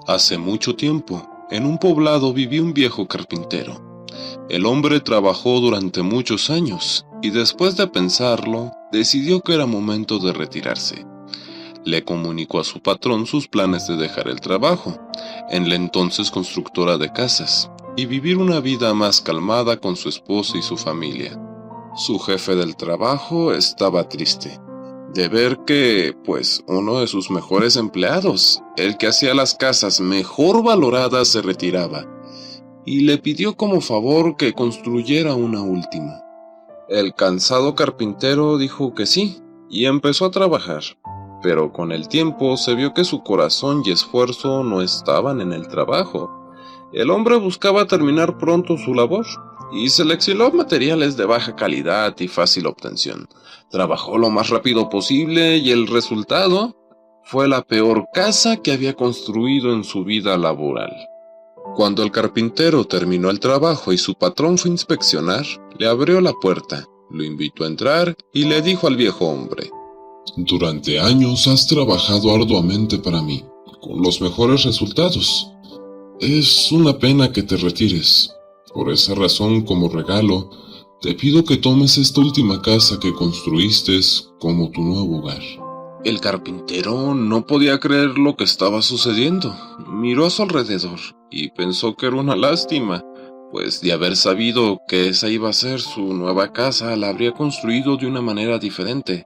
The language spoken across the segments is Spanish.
Hace mucho tiempo, en un poblado vivía un viejo carpintero. El hombre trabajó durante muchos años y después de pensarlo, decidió que era momento de retirarse. Le comunicó a su patrón sus planes de dejar el trabajo, en la entonces constructora de casas, y vivir una vida más calmada con su esposa y su familia. Su jefe del trabajo estaba triste de ver que, pues, uno de sus mejores empleados, el que hacía las casas mejor valoradas, se retiraba, y le pidió como favor que construyera una última. El cansado carpintero dijo que sí, y empezó a trabajar, pero con el tiempo se vio que su corazón y esfuerzo no estaban en el trabajo. El hombre buscaba terminar pronto su labor y seleccionó materiales de baja calidad y fácil obtención. Trabajó lo más rápido posible y el resultado fue la peor casa que había construido en su vida laboral. Cuando el carpintero terminó el trabajo y su patrón fue a inspeccionar, le abrió la puerta, lo invitó a entrar y le dijo al viejo hombre: Durante años has trabajado arduamente para mí, con los mejores resultados. Es una pena que te retires. Por esa razón, como regalo, te pido que tomes esta última casa que construiste como tu nuevo hogar. El carpintero no podía creer lo que estaba sucediendo. Miró a su alrededor y pensó que era una lástima, pues de haber sabido que esa iba a ser su nueva casa, la habría construido de una manera diferente.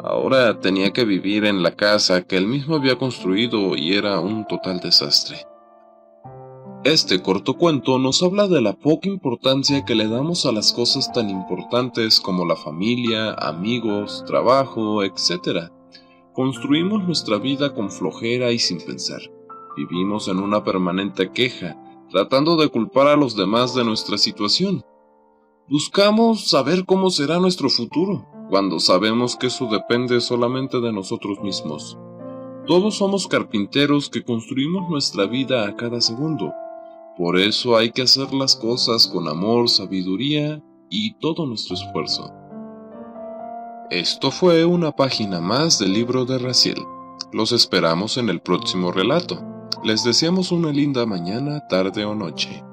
Ahora tenía que vivir en la casa que él mismo había construido y era un total desastre. Este corto cuento nos habla de la poca importancia que le damos a las cosas tan importantes como la familia, amigos, trabajo, etc. Construimos nuestra vida con flojera y sin pensar. Vivimos en una permanente queja, tratando de culpar a los demás de nuestra situación. Buscamos saber cómo será nuestro futuro, cuando sabemos que eso depende solamente de nosotros mismos. Todos somos carpinteros que construimos nuestra vida a cada segundo. Por eso hay que hacer las cosas con amor, sabiduría y todo nuestro esfuerzo. Esto fue una página más del libro de Raziel. Los esperamos en el próximo relato. Les deseamos una linda mañana, tarde o noche.